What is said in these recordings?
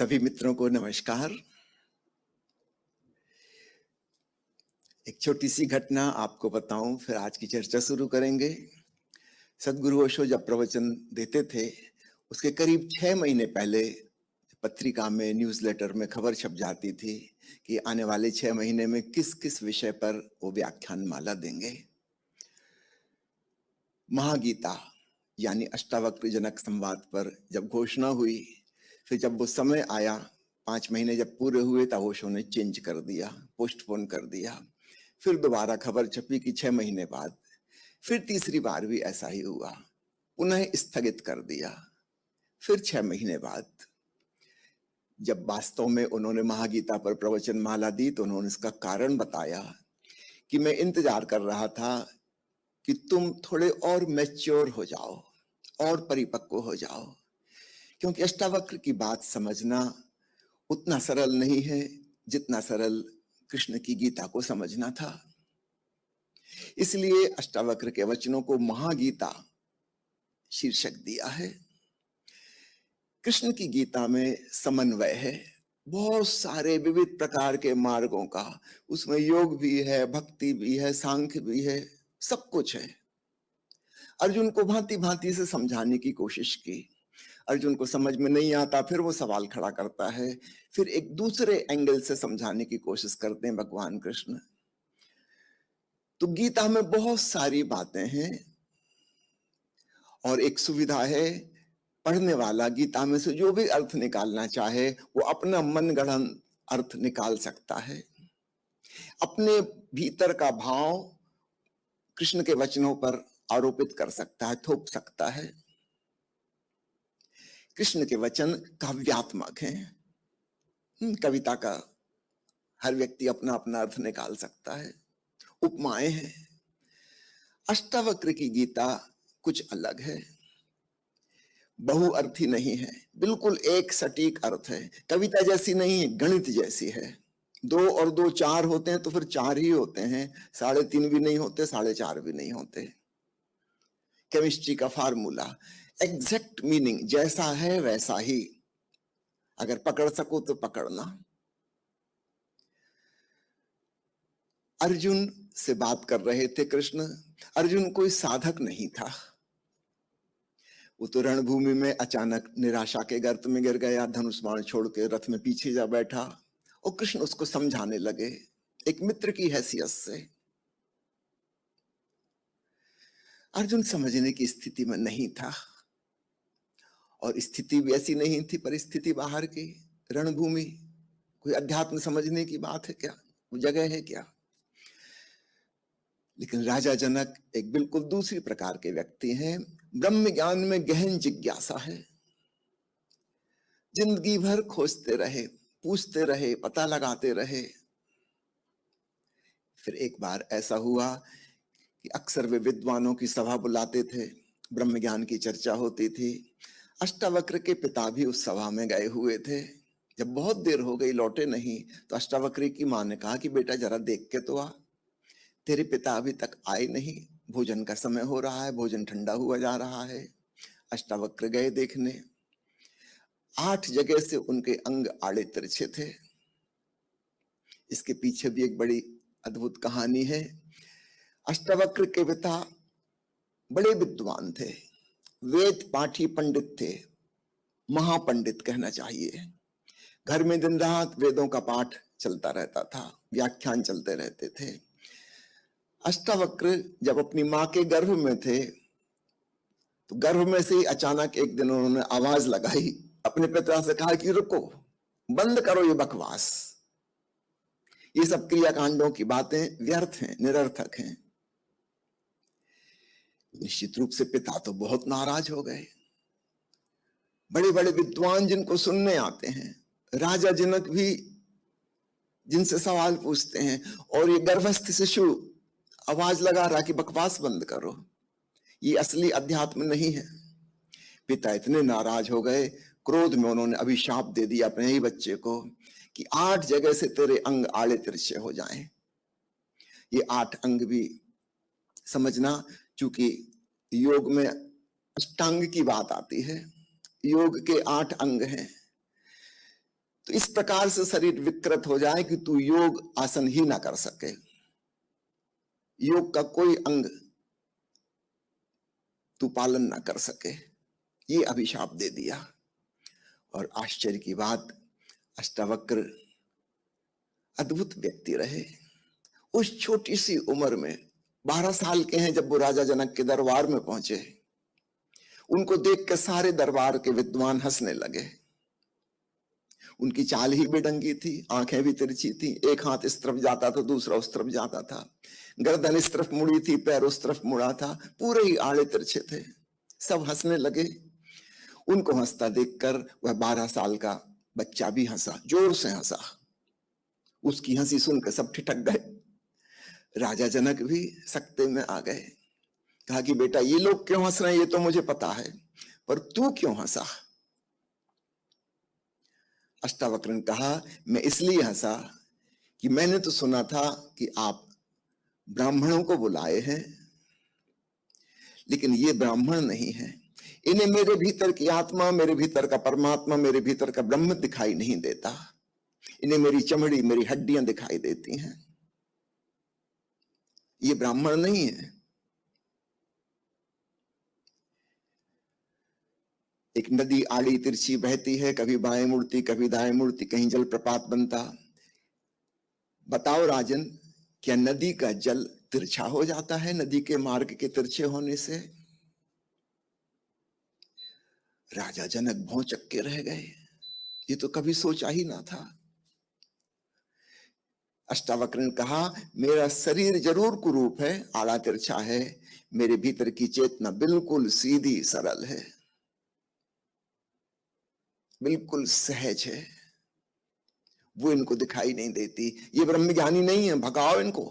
सभी मित्रों को नमस्कार। एक छोटी सी घटना आपको बताऊं, फिर आज की चर्चा शुरू करेंगे। सदगुरु ओशो जब प्रवचन देते थे, उसके करीब 6 महीने पहले पत्रिका में, न्यूज़लेटर में खबर छप जाती थी कि आने वाले 6 महीने में किस किस विषय पर वो व्याख्यान माला देंगे। महागीता यानी अष्टावक्र जनक संवाद पर जब घोषणा हुई, फिर जब वो समय आया, 5 महीने जब पूरे हुए, तब ओशो ने चेंज कर दिया, पोस्टपोन कर दिया। फिर दोबारा खबर छपी कि 6 महीने बाद। फिर तीसरी बार भी ऐसा ही हुआ, पुनः स्थगित कर दिया। फिर 6 महीने बाद जब वास्तव में उन्होंने महागीता पर प्रवचन माला दी, तो उन्होंने इसका कारण बताया कि मैं इंतजार कर रहा था कि तुम थोड़े और मैच्योर हो जाओ और परिपक्व हो जाओ, क्योंकि अष्टावक्र की बात समझना उतना सरल नहीं है जितना सरल कृष्ण की गीता को समझना था। इसलिए अष्टावक्र के वचनों को महागीता शीर्षक दिया है। कृष्ण की गीता में समन्वय है, बहुत सारे विविध प्रकार के मार्गों का। उसमें योग भी है, भक्ति भी है, सांख्य भी है, सब कुछ है। अर्जुन को भांति भांति से समझाने की कोशिश की। अर्जुन को समझ में नहीं आता, फिर वो सवाल खड़ा करता है, फिर एक दूसरे एंगल से समझाने की कोशिश करते हैं भगवान कृष्ण। तो गीता में बहुत सारी बातें हैं और एक सुविधा है, पढ़ने वाला गीता में से जो भी अर्थ निकालना चाहे वो अपना मनगढ़ंत अर्थ निकाल सकता है। अपने भीतर का भाव कृष्ण के वचनों पर आरोपित कर सकता है, थोप सकता है। कृष्ण के वचन काव्यात्मक हैं। कविता का हर व्यक्ति अपना अपना अर्थ निकाल सकता है। उपमाएं हैं। अष्टावक्र की गीता कुछ अलग है, बहुअर्थी नहीं है, बिल्कुल एक सटीक अर्थ है। कविता जैसी नहीं है, गणित जैसी है। 2 और 2 4 होते हैं तो फिर 4 ही होते हैं, 3.5 भी नहीं होते, 4.5 भी नहीं होते। केमिस्ट्री का फार्मूला, एग्जैक्ट मीनिंग, जैसा है वैसा ही, अगर पकड़ सको तो पकड़ना। अर्जुन से बात कर रहे थे कृष्ण। अर्जुन कोई साधक नहीं था, वो तो रणभूमि में अचानक निराशा के गर्त में गिर गया, धनुष बाण छोड़ के रथ में पीछे जा बैठा और कृष्ण उसको समझाने लगे एक मित्र की हैसियत से। अर्जुन समझने की स्थिति में नहीं था, और स्थिति भी ऐसी नहीं थी, परिस्थिति बाहर की, रणभूमि। कोई अध्यात्म समझने की बात है क्या, वो जगह है क्या? लेकिन राजा जनक एक बिल्कुल दूसरी प्रकार के व्यक्ति हैं। ब्रह्म ज्ञान में गहन जिज्ञासा है, जिंदगी भर खोजते रहे, पूछते रहे, पता लगाते रहे। फिर एक बार ऐसा हुआ कि अक्सर वे विद्वानों की सभा बुलाते थे, ब्रह्म ज्ञान की चर्चा होती थी। अष्टावक्र के पिता भी उस सभा में गए हुए थे। जब बहुत देर हो गई, लौटे नहीं, तो अष्टावक्र की मां ने कहा कि बेटा जरा देख के तो आ, तेरे पिता अभी तक आए नहीं, भोजन का समय हो रहा है, भोजन ठंडा हुआ जा रहा है। अष्टावक्र गए देखने। 8 जगह से उनके अंग आड़े तिरछे थे। इसके पीछे भी एक बड़ी अद्भुत कहानी है। अष्टावक्र के पिता बड़े विद्वान थे, वेद पाठी पंडित थे, महापंडित कहना चाहिए। घर में दिन रात वेदों का पाठ चलता रहता था, व्याख्यान चलते रहते थे। अष्टावक्र जब अपनी मां के गर्भ में थे, तो गर्भ में से ही अचानक एक दिन उन्होंने आवाज लगाई, अपने पिता से कहा कि रुको, बंद करो ये बकवास, ये सब क्रियाकांडों की बातें व्यर्थ हैं, निरर्थक हैं। निश्चित रूप से पिता तो बहुत नाराज हो गए। बड़े बड़े विद्वान जिनको सुनने आते हैं, राजा जनक भी जिनसे सवाल पूछते हैं, और ये गर्भस्थ शिशु आवाज लगा रहा कि बकवास बंद करो, ये असली अध्यात्म नहीं है। पिता इतने नाराज हो गए, क्रोध में उन्होंने अभिशाप दे दिया अपने ही बच्चे को कि 8 जगह से तेरे अंग आड़े तिरछे हो जाएं। ये 8 अंग भी समझना, चूंकि योग में अष्टांग की बात आती है, योग के 8 अंग हैं। तो इस प्रकार से शरीर विकृत हो जाए कि तू योग आसन ही ना कर सके, योग का कोई अंग तू पालन ना कर सके, ये अभिशाप दे दिया। और आश्चर्य की बात, अष्टावक्र अद्भुत व्यक्ति रहे। उस छोटी सी उम्र में 12 साल के हैं जब वो राजा जनक के दरबार में पहुंचे, उनको देख कर सारे दरबार के विद्वान हंसने लगे। उनकी चाल ही बेढंगी थी, आंखें भी तिरछी थी, एक हाथ इस तरफ जाता था दूसरा उस तरफ जाता था, गर्दन इस तरफ मुड़ी थी पैर उस तरफ मुड़ा था, पूरे ही आड़े तिरछे थे। सब हंसने लगे। उनको हंसता देखकर वह 12 साल का बच्चा भी हंसा, जोर से हंसा। उसकी हंसी सुनकर सब ठिठक गए। राजा जनक भी सकते में आ गए। कहा कि बेटा ये लोग क्यों हंस रहे हैं ये तो मुझे पता है, पर तू क्यों हंसा? अष्टावक्र ने कहा मैं इसलिए हंसा कि मैंने तो सुना था कि आप ब्राह्मणों को बुलाए हैं, लेकिन ये ब्राह्मण नहीं है। इन्हें मेरे भीतर की आत्मा, मेरे भीतर का परमात्मा, मेरे भीतर का ब्रह्म दिखाई नहीं देता। इन्हें मेरी चमड़ी, मेरी हड्डियां दिखाई देती हैं। ये ब्राह्मण नहीं है। एक नदी आड़ी तिरछी बहती है, कभी बाएं मुड़ती कभी दाएं मुड़ती, कहीं जलप्रपात बनता। बताओ राजन, क्या नदी का जल तिरछा हो जाता है नदी के मार्ग के तिरछे होने से? राजा जनक भौंचक के रह गए, ये तो कभी सोचा ही ना था। अष्टावक्र ने कहा मेरा शरीर जरूर कुरूप है, आड़ा तिरछा है, मेरे भीतर की चेतना बिल्कुल सीधी सरल है, बिल्कुल सहज है, वो इनको दिखाई नहीं देती। ये ब्रह्म ज्ञानी नहीं है, भगाओ इनको,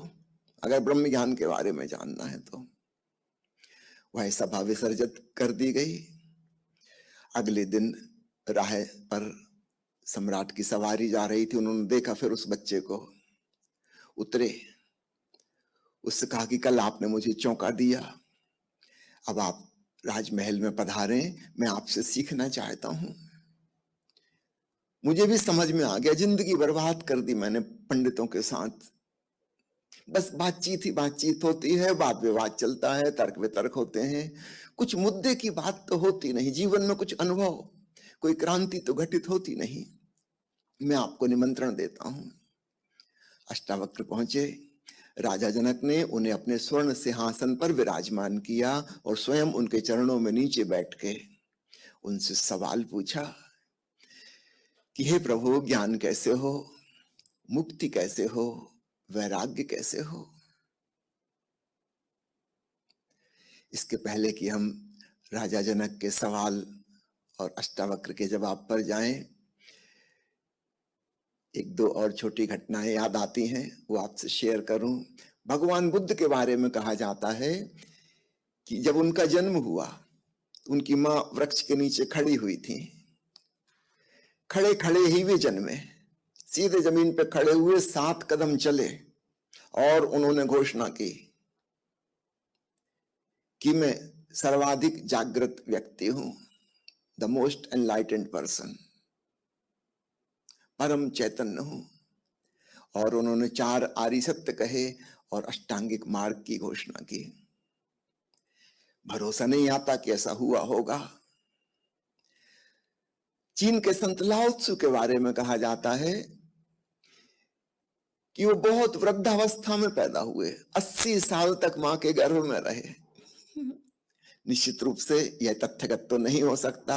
अगर ब्रह्म ज्ञान के बारे में जानना है तो। वह सभा विसर्जित कर दी गई। अगले दिन राह पर सम्राट की सवारी जा रही थी, उन्होंने देखा फिर उस बच्चे को, उतरे, उससे कहा कि कल आपने मुझे चौंका दिया, अब आप राजमहल में पधारे, मैं आपसे सीखना चाहता हूं। मुझे भी समझ में आ गया, जिंदगी बर्बाद कर दी मैंने पंडितों के साथ, बस बातचीत ही बातचीत होती है, वाद विवाद चलता है, तर्क वितर्क होते हैं, कुछ मुद्दे की बात तो होती नहीं, जीवन में कुछ अनुभव, कोई क्रांति तो घटित होती नहीं। मैं आपको निमंत्रण देता हूं। अष्टावक्र पहुंचे। राजा जनक ने उन्हें अपने स्वर्ण सिंहासन पर विराजमान किया और स्वयं उनके चरणों में नीचे बैठ के उनसे सवाल पूछा कि हे प्रभु, ज्ञान कैसे हो, मुक्ति कैसे हो, वैराग्य कैसे हो? इसके पहले कि हम राजा जनक के सवाल और अष्टावक्र के जवाब पर जाएं, एक दो और छोटी घटनाएं याद आती हैं, वो आपसे शेयर करूं। भगवान बुद्ध के बारे में कहा जाता है कि जब उनका जन्म हुआ, उनकी मां वृक्ष के नीचे खड़ी हुई थी, खड़े खड़े ही वे जन्मे, सीधे जमीन पर खड़े हुए 7 कदम चले और उन्होंने घोषणा की कि मैं सर्वाधिक जागृत व्यक्ति हूं, द मोस्ट एनलाइटेंड पर्सन, परम चैतन्य हूं। और उन्होंने 4 आर्य सत्य कहे और अष्टांगिक मार्ग की घोषणा की। भरोसा नहीं आता कि ऐसा हुआ होगा। चीन के संत लाओ त्सु के बारे में कहा जाता है कि वो बहुत वृद्धावस्था में पैदा हुए, 80 साल तक मां के गर्भ में रहे। निश्चित रूप से यह तथ्यगत तो नहीं हो सकता,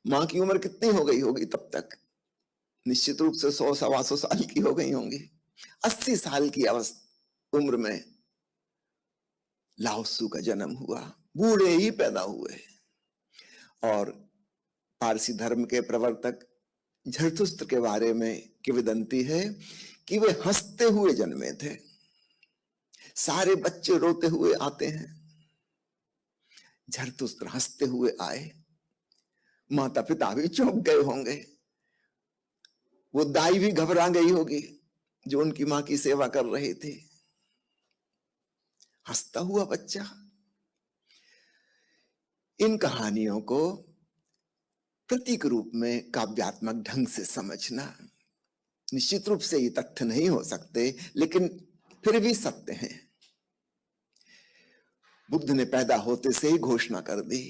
मां की उम्र कितनी हो गई होगी तब तक? निश्चित रूप से 100 सवा 100 साल की हो गई होंगी। 80 साल की उम्र में लाओ त्सु का जन्म हुआ, बूढ़े ही पैदा हुए। और पारसी धर्म के प्रवर्तक झरथुस्त्र के बारे में किंवदंती है कि वे हंसते हुए जन्मे थे। सारे बच्चे रोते हुए आते हैं, झरथुस्त्र हंसते हुए आए। माता पिता भी चौंक गए होंगे, वो दाई भी घबरा गई होगी जो उनकी मां की सेवा कर रही थी। हंसता हुआ बच्चा। इन कहानियों को प्रतीक रूप में काव्यात्मक ढंग से समझना। निश्चित रूप से ये तथ्य नहीं हो सकते, लेकिन फिर भी सत्य हैं। बुद्ध ने पैदा होते से ही घोषणा कर दी,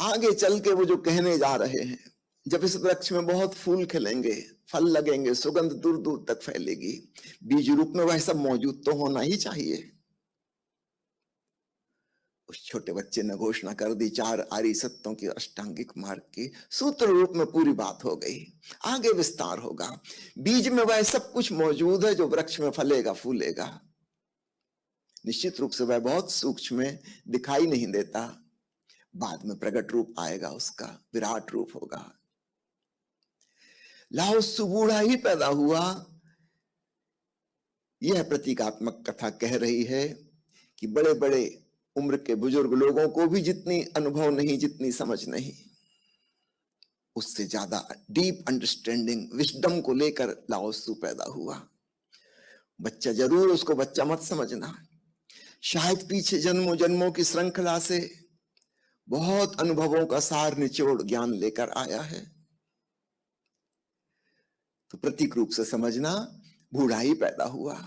आगे चल के वो जो कहने जा रहे हैं, जब इस वृक्ष में बहुत फूल खिलेंगे, फल लगेंगे, सुगंध दूर दूर तक फैलेगी, बीज रूप में वह सब मौजूद तो होना ही चाहिए। उस छोटे बच्चे ने घोषणा कर दी 4 आर्य सत्यों की, अष्टांगिक मार्ग की। सूत्र रूप में पूरी बात हो गई, आगे विस्तार होगा। बीज में वह सब कुछ मौजूद है जो वृक्ष में फलेगा फूलेगा। निश्चित रूप से वह बहुत सूक्ष्म में दिखाई नहीं देता, बाद में प्रकट रूप आएगा, उसका विराट रूप होगा। लाओ त्सु बूढ़ा ही पैदा हुआ। यह प्रतीकात्मक कथा कह रही है कि बड़े बड़े उम्र के बुजुर्ग लोगों को भी जितनी अनुभव नहीं, जितनी समझ नहीं, उससे ज्यादा डीप अंडरस्टैंडिंग, विजडम को लेकर लाओ त्सु पैदा हुआ। बच्चा जरूर, उसको बच्चा मत समझना, शायद पीछे जन्मों जन्मों की श्रृंखला से बहुत अनुभवों का सार निचोड़ ज्ञान लेकर आया है। तो प्रतीक रूप से समझना, बूढ़ा ही पैदा हुआ।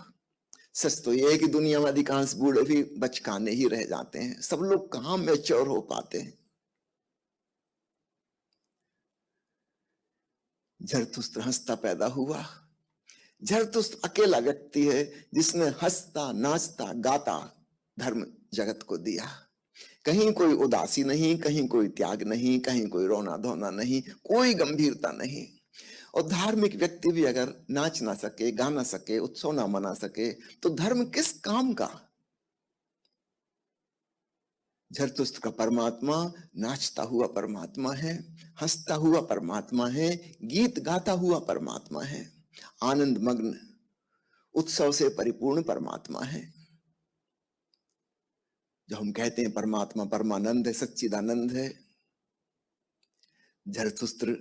सच तो यह है कि दुनिया में अधिकांश बूढ़े भी बचकाने ही रह जाते हैं, सब लोग कहां मैच्योर हो पाते हैं। जरथुस्त्र हंसता पैदा हुआ। जरथुस्त्र अकेला व्यक्ति है जिसने हंसता नाचता गाता धर्म जगत को दिया। कहीं कोई उदासी नहीं, कहीं कोई त्याग नहीं, कहीं कोई रोना धोना नहीं, कोई गंभीरता नहीं। और धार्मिक व्यक्ति भी अगर नाच ना सके, गा ना सके, उत्सव ना मना सके, तो धर्म किस काम का। जरथुस्त्र का परमात्मा नाचता हुआ परमात्मा है, हंसता हुआ परमात्मा है, गीत गाता हुआ परमात्मा है, आनंद मग्न उत्सव से परिपूर्ण परमात्मा है। जो हम कहते हैं परमात्मा परमानंद है, सच्चिदानंद है। जरथुस्त्र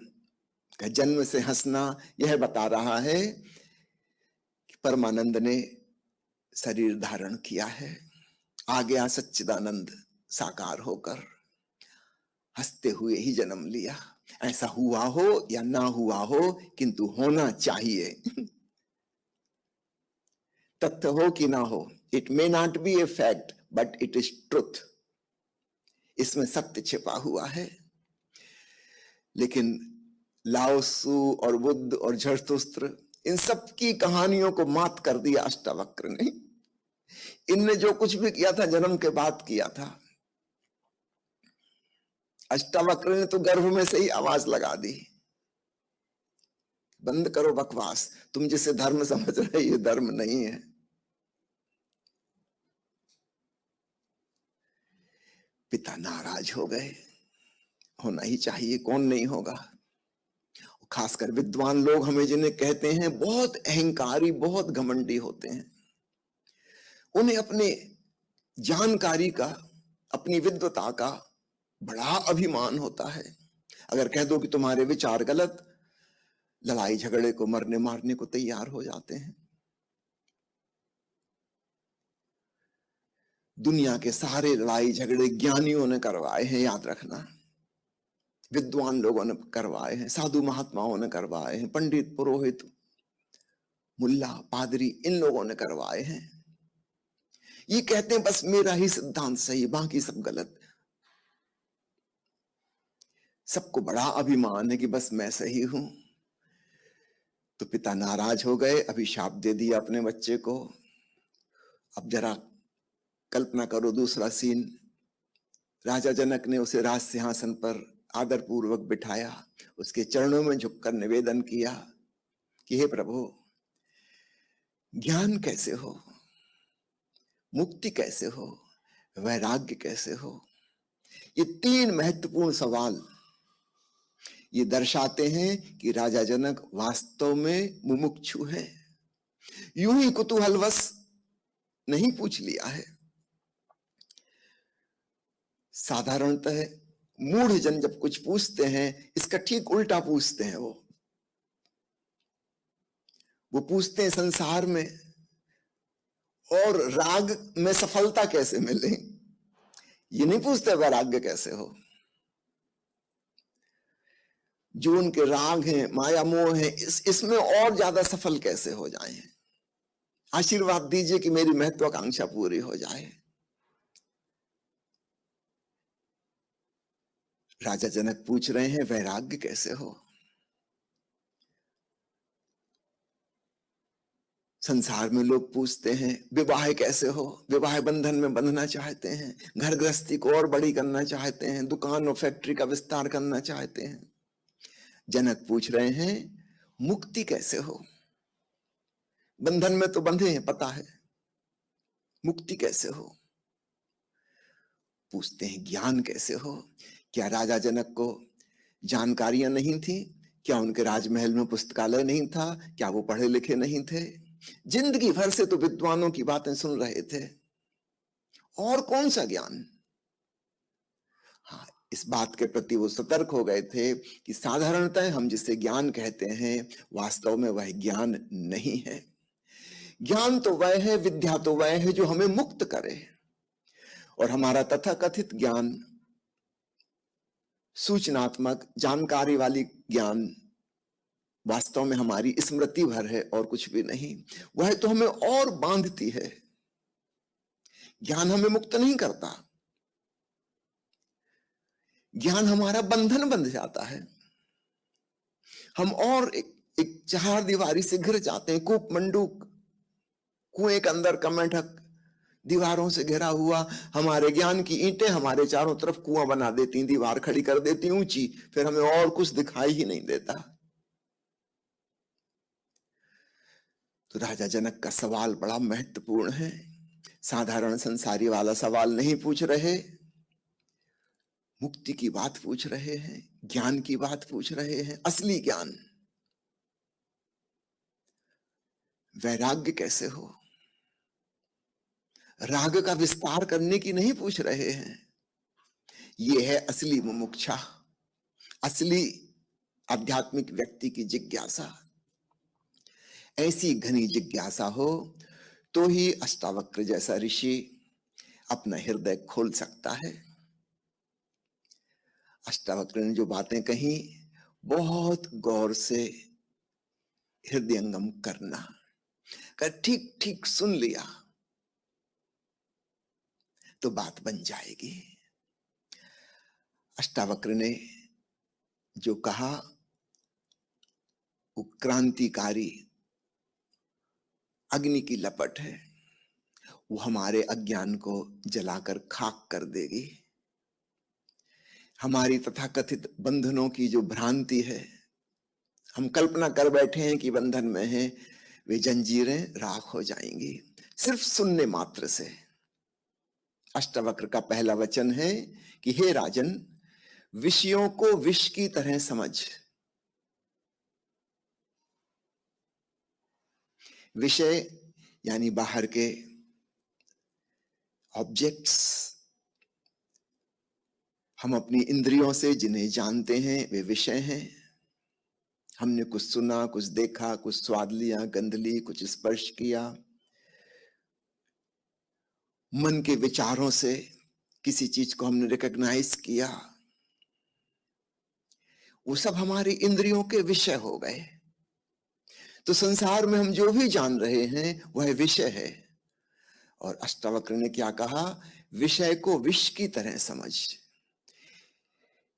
का जन्म से हंसना यह बता रहा है कि परमानंद ने शरीर धारण किया है, आ गया सच्चिदानंद साकार होकर, हंसते हुए ही जन्म लिया। ऐसा हुआ हो या ना हुआ हो, किंतु होना चाहिए। तथ्य हो कि ना हो, it may not be a fact but it is truth. इसमें सत्य छिपा हुआ है। लेकिन लाओ त्सु और बुद्ध और जरथुस्त्र, इन सब की कहानियों को मात कर दिया अष्टावक्र ने। इनने जो कुछ भी किया था जन्म के बाद किया था। अष्टावक्र ने तो गर्भ में से ही आवाज लगा दी, बंद करो बकवास, तुम जिसे धर्म समझ रहे ये धर्म नहीं है। पिता नाराज हो गए, होना ही चाहिए, कौन नहीं होगा। खासकर विद्वान लोग हमें जिन्हें कहते हैं बहुत अहंकारी, बहुत घमंडी होते हैं, उन्हें अपने जानकारी का, अपनी विद्वता का बड़ा अभिमान होता है। अगर कह दो कि तुम्हारे विचार गलत, लड़ाई झगड़े को, मरने मारने को तैयार हो जाते हैं। दुनिया के सारे लड़ाई झगड़े ज्ञानियों ने करवाए हैं, याद रखना। विद्वान लोगों ने करवाए हैं, साधु महात्माओं ने करवाए हैं, पंडित पुरोहित मुल्ला पादरी, इन लोगों ने करवाए हैं। ये कहते हैं बस मेरा ही सिद्धांत सही, बाकी सब गलत। सबको बड़ा अभिमान है कि बस मैं सही हूं। तो पिता नाराज हो गए, अभिशाप दे दिया अपने बच्चे को। अब जरा कल्पना करो दूसरा सीन। राजा जनक ने उसे राज सिंहासन पर आदर पूर्वक बिठाया, उसके चरणों में झुककर निवेदन किया कि हे प्रभु, ज्ञान कैसे हो, मुक्ति कैसे हो, वैराग्य कैसे हो। ये 3 महत्वपूर्ण सवाल ये दर्शाते हैं कि राजा जनक वास्तव में मुमुक्षु है। यूं ही कुतूहलवश नहीं पूछ लिया है। साधारणतः मूढ़ जन जब कुछ पूछते हैं, इसका ठीक उल्टा पूछते हैं। वो पूछते हैं संसार में और राग में सफलता कैसे मिले। ये नहीं पूछते वैराग्य कैसे हो। जो उनके राग हैं, माया मोह है, इसमें और ज्यादा सफल कैसे हो जाएं। आशीर्वाद दीजिए कि मेरी महत्वाकांक्षा पूरी हो जाए। राजा जनक पूछ रहे हैं वैराग्य कैसे हो। संसार में लोग पूछते हैं विवाह कैसे हो, विवाह बंधन में बंधना चाहते हैं, घर गृहस्थी को और बड़ी करना चाहते हैं, दुकान और फैक्ट्री का विस्तार करना चाहते हैं। जनक पूछ रहे हैं मुक्ति कैसे हो। बंधन में तो बंधे हैं पता है, मुक्ति कैसे हो। पूछते हैं ज्ञान कैसे हो। क्या राजा जनक को जानकारियां नहीं थी? क्या उनके राजमहल में पुस्तकालय नहीं था? क्या वो पढ़े लिखे नहीं थे? जिंदगी भर से तो विद्वानों की बातें सुन रहे थे, और कौन सा ज्ञान। हाँ, इस बात के प्रति वो सतर्क हो गए थे कि साधारणतः हम जिसे ज्ञान कहते हैं वास्तव में वह ज्ञान नहीं है। ज्ञान तो वह है, विद्या तो वह है जो हमें मुक्त करे, और हमारा तथाकथित ज्ञान, सूचनात्मक जानकारी वाली ज्ञान वास्तव में हमारी स्मृति भर है और कुछ भी नहीं। वह तो हमें और बांधती है, ज्ञान हमें मुक्त नहीं करता। ज्ञान हमारा बंधन बंध जाता है। हम और एक चार दीवारी से घिर जाते हैं, कूप मंडूक, कुएं के अंदर का मेंढक, दीवारों से घिरा हुआ। हमारे ज्ञान की ईंटें हमारे चारों तरफ कुआं बना देती, दीवार खड़ी कर देती ऊंची, फिर हमें और कुछ दिखाई ही नहीं देता। तो राजा जनक का सवाल बड़ा महत्वपूर्ण है। साधारण संसारी वाला सवाल नहीं पूछ रहे, मुक्ति की बात पूछ रहे हैं, ज्ञान की बात पूछ रहे हैं, असली ज्ञान। वैराग्य कैसे हो। राग का विस्तार करने की नहीं पूछ रहे हैं। यह है असली मुमुक्षा, असली आध्यात्मिक व्यक्ति की जिज्ञासा। ऐसी घनी जिज्ञासा हो तो ही अष्टावक्र जैसा ऋषि अपना हृदय खोल सकता है। अष्टावक्र ने जो बातें कही बहुत गौर से हृदयंगम करना, कर ठीक ठीक सुन लिया तो बात बन जाएगी। अष्टावक्र ने जो कहा वो क्रांतिकारी अग्नि की लपट है, वो हमारे अज्ञान को जलाकर खाक कर देगी। हमारी तथाकथित बंधनों की जो भ्रांति है, हम कल्पना कर बैठे हैं कि बंधन में हैं, वे जंजीरें राख हो जाएंगी सिर्फ सुनने मात्र से। अष्टावक्र का पहला वचन है कि हे राजन, विषयों को विष की तरह समझ। विषय यानी बाहर के ऑब्जेक्ट्स, हम अपनी इंद्रियों से जिन्हें जानते हैं वे विषय हैं। हमने कुछ सुना, कुछ देखा, कुछ स्वाद लिया, गंध ली, कुछ स्पर्श किया, मन के विचारों से किसी चीज को हमने रिकॉग्नाइज किया, वो सब हमारी इंद्रियों के विषय हो गए। तो संसार में हम जो भी जान रहे हैं वह विषय है। और अष्टावक्र ने क्या कहा, विषय को विष की तरह समझ।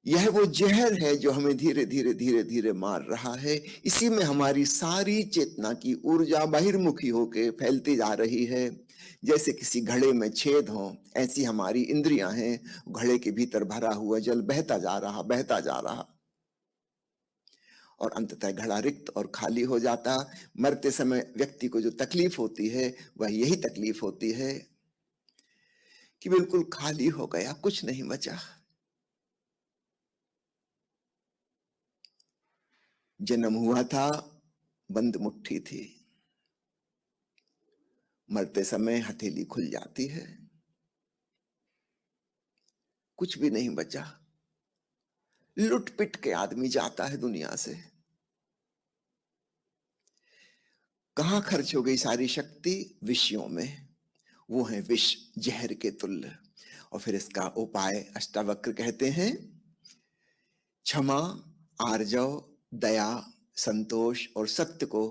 यह वो जहर है जो हमें धीरे धीरे धीरे धीरे मार रहा है। इसी में हमारी सारी चेतना की ऊर्जा बहिर्मुखी होकर फैलती जा रही है। जैसे किसी घड़े में छेद हो, ऐसी हमारी इंद्रियां हैं। घड़े के भीतर भरा हुआ जल बहता जा रहा, बहता जा रहा, और अंततः घड़ा रिक्त और खाली हो जाता। मरते समय व्यक्ति को जो तकलीफ होती है वह यही तकलीफ होती है कि बिल्कुल खाली हो गया, कुछ नहीं बचा। जन्म हुआ था, बंद मुट्ठी थी, मरते समय हथेली खुल जाती है, कुछ भी नहीं बचा। लुट पिट के आदमी जाता है दुनिया से। कहां खर्च हो गई सारी शक्ति? विषयों में। वो है विष, जहर के तुल्य। और फिर इसका उपाय अष्टावक्र कहते हैं, क्षमा, आर्जव, दया, संतोष और सत्य को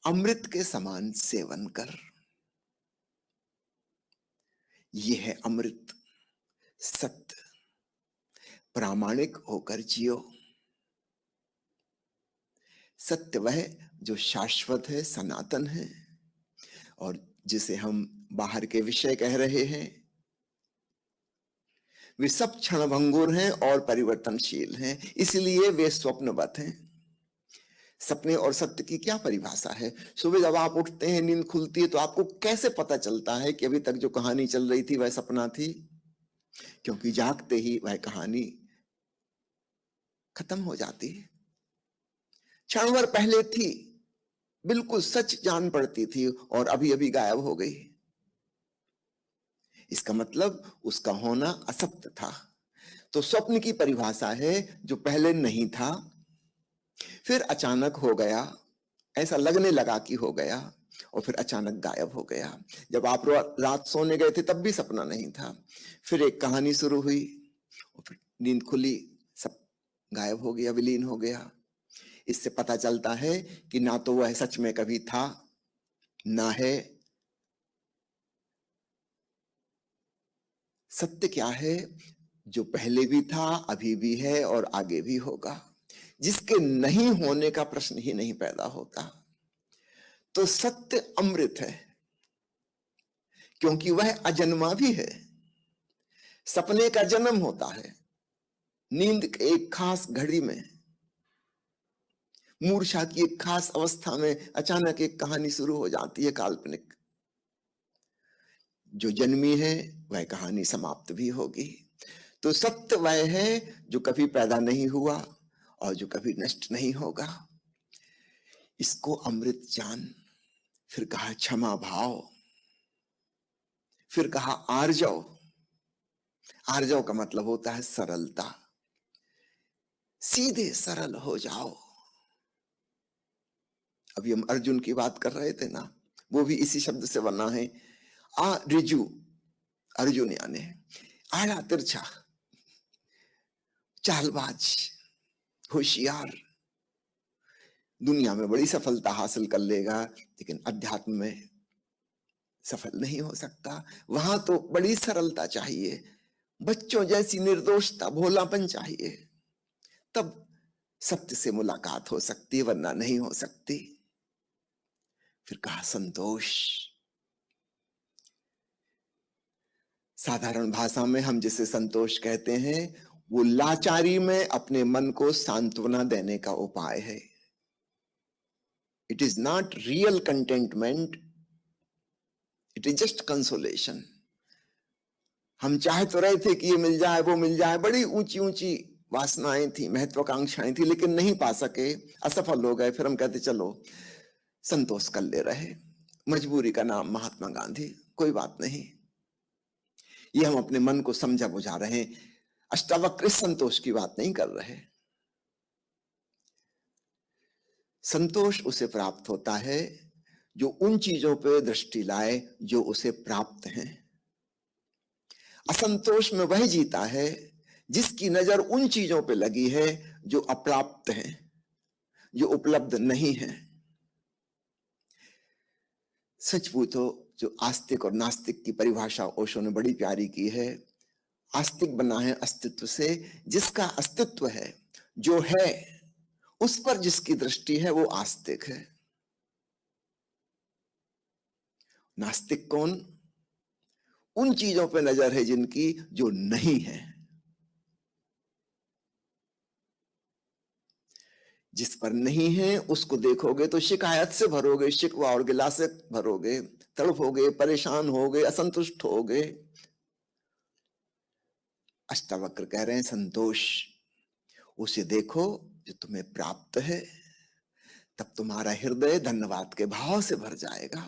अमृत के समान सेवन कर। यह है अमृत, सत्य। प्रामाणिक होकर जियो। सत्य वह जो शाश्वत है, सनातन है, और जिसे हम बाहर के विषय कह रहे हैं वे सब क्षणभंगुर हैं और परिवर्तनशील हैं, इसलिए वे स्वप्नवत हैं। सपने और सत्य की क्या परिभाषा है? सुबह जब आप उठते हैं, नींद खुलती है, तो आपको कैसे पता चलता है कि अभी तक जो कहानी चल रही थी वह सपना थी? क्योंकि जागते ही वह कहानी खत्म हो जाती है। क्षण भर पहले थी, बिल्कुल सच जान पड़ती थी, और अभी अभी गायब हो गई। इसका मतलब उसका होना असत्य था। तो स्वप्न की परिभाषा है जो पहले नहीं था, फिर अचानक हो गया, ऐसा लगने लगा कि हो गया, और फिर अचानक गायब हो गया। जब आप रात सोने गए थे तब भी सपना नहीं था, फिर एक कहानी शुरू हुई और फिर नींद खुली, सब गायब हो गया, विलीन हो गया। इससे पता चलता है कि ना तो वह सच में कभी था, ना है। सत्य क्या है? जो पहले भी था, अभी भी है और आगे भी होगा, जिसके नहीं होने का प्रश्न ही नहीं पैदा होता। तो सत्य अमृत है, क्योंकि वह अजन्मा भी है। सपने का जन्म होता है नींद के एक खास घड़ी में, मूर्छा की एक खास अवस्था में अचानक एक कहानी शुरू हो जाती है काल्पनिक। जो जन्मी है वह कहानी समाप्त भी होगी। तो सत्य वह है जो कभी पैदा नहीं हुआ और जो कभी नष्ट नहीं होगा। इसको अमृत जान। फिर कहा क्षमा भाव, फिर कहा आर्जव। आर्जव का मतलब होता है सरलता। सीधे सरल हो जाओ। अभी हम अर्जुन की बात कर रहे थे ना, वो भी इसी शब्द से बना है। आ रिजु, अर्जुन यानी आड़ा तिरछा, चालबाज, होशियार। दुनिया में बड़ी सफलता हासिल कर लेगा, लेकिन अध्यात्म में सफल नहीं हो सकता। वहां तो बड़ी सरलता चाहिए, बच्चों जैसी निर्दोषता, भोलापन चाहिए, तब सत्य से मुलाकात हो सकती है, वरना नहीं हो सकती। फिर कहा संतोष। साधारण भाषा में हम जिसे संतोष कहते हैं, वो लाचारी में अपने मन को सांत्वना देने का उपाय है। It is not real contentment, it is just consolation. हम चाह तो रहे थे कि ये मिल जाए, वो मिल जाए, बड़ी ऊंची ऊंची वासनाएं थी, महत्वाकांक्षाएं थी, लेकिन नहीं पा सके, असफल हो गए। फिर हम कहते चलो संतोष कर ले रहे, मजबूरी का नाम महात्मा गांधी, कोई बात नहीं। ये हम अपने मन को समझा बुझा रहे हैं, अष्टावक्र संतोष की बात नहीं कर रहे। संतोष उसे प्राप्त होता है जो उन चीजों पर दृष्टि लाए जो उसे प्राप्त हैं। असंतोष में वह जीता है जिसकी नजर उन चीजों पे लगी है जो अप्राप्त हैं, जो उपलब्ध नहीं है। सच पूछो, जो आस्तिक और नास्तिक की परिभाषा ओशो ने बड़ी प्यारी की है। आस्तिक बना है अस्तित्व से, जिसका अस्तित्व है, जो है, उस पर जिसकी दृष्टि है, वो आस्तिक है। नास्तिक कौन? उन चीजों पे नजर है जिनकी, जो नहीं है। जिस पर नहीं है उसको देखोगे तो शिकायत से भरोगे, शिकवा और गिला से भरोगे, तड़पोगे, परेशान होगे, असंतुष्ट होगे। अष्टावक्र कह रहे हैं संतोष उसे देखो जो तुम्हें प्राप्त है, तब तुम्हारा हृदय धन्यवाद के भाव से भर जाएगा।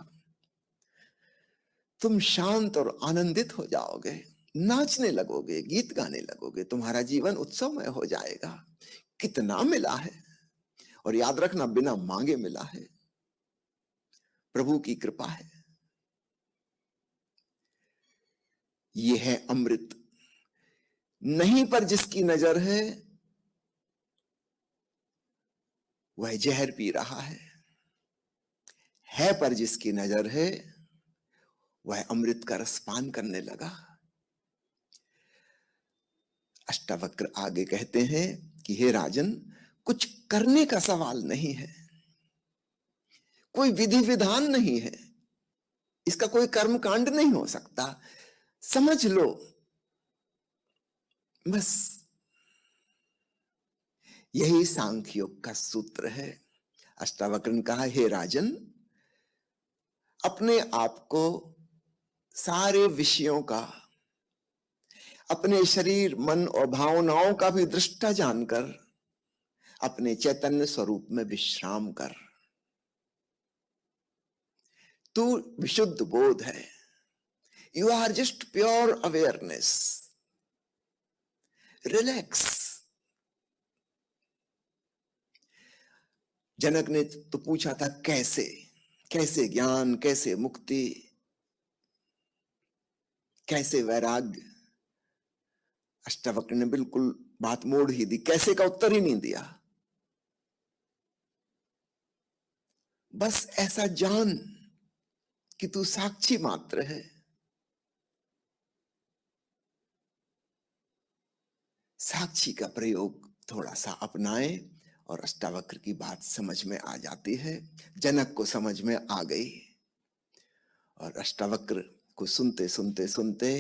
तुम शांत और आनंदित हो जाओगे, नाचने लगोगे, गीत गाने लगोगे, तुम्हारा जीवन उत्सवमय हो जाएगा। कितना मिला है, और याद रखना बिना मांगे मिला है, प्रभु की कृपा है। यह है अमृत। नहीं पर जिसकी नजर है वह जहर पी रहा है पर जिसकी नजर है वह अमृत का रसपान करने लगा। अष्टावक्र आगे कहते हैं कि हे राजन, कुछ करने का सवाल नहीं है, कोई विधि विधान नहीं है, इसका कोई कर्म कांड नहीं हो सकता, समझ लो बस। यही सांख्य योग का सूत्र है। अष्टावक्र ने कहा, हे राजन, अपने आप को सारे विषयों का, अपने शरीर मन और भावनाओं का भी दृष्टा जानकर अपने चैतन्य स्वरूप में विश्राम कर। तू विशुद्ध बोध है, you are just pure awareness, relax. Janak ने तो पूछा था कैसे, कैसे ज्ञान, कैसे मुक्ति, कैसे वैराग्य। अष्टावक्र ने बिल्कुल बात मोड़ ही दी, कैसे का उत्तर ही नहीं दिया। बस ऐसा जान कि तू साक्षी मात्र है। साक्षी का प्रयोग थोड़ा सा अपनाए और अष्टावक्र की बात समझ में आ जाती है। जनक को समझ में आ गई और अष्टावक्र को सुनते सुनते सुनते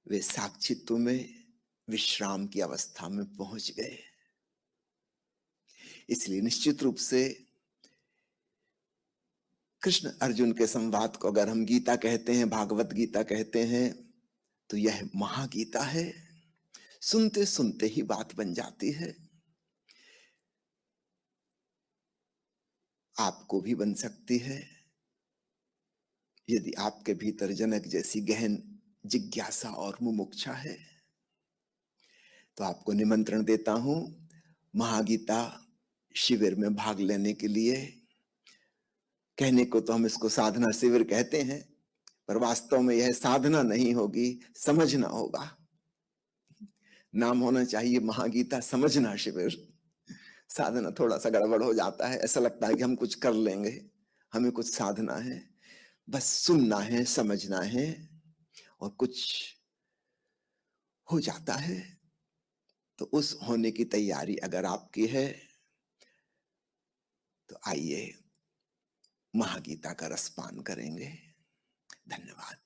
वे साक्षित्व में विश्राम की अवस्था में पहुंच गए। इसलिए निश्चित रूप से कृष्ण अर्जुन के संवाद को अगर हम गीता कहते हैं, भागवत गीता कहते हैं, तो यह महागीता है। सुनते सुनते ही बात बन जाती है। आपको भी बन सकती है यदि आपके भीतर जनक जैसी गहन जिज्ञासा और मुमुक्षा है। तो आपको निमंत्रण देता हूं महागीता शिविर में भाग लेने के लिए। कहने को तो हम इसको साधना शिविर कहते हैं, पर वास्तव में यह साधना नहीं होगी, समझना होगा। नाम होना चाहिए महागीता समझना शिविर। साधना थोड़ा सा गड़बड़ हो जाता है, ऐसा लगता है कि हम कुछ कर लेंगे, हमें कुछ साधना है। बस सुनना है, समझना है और कुछ हो जाता है। तो उस होने की तैयारी अगर आपकी है तो आइए महागीता का रसपान करेंगे। धन्यवाद।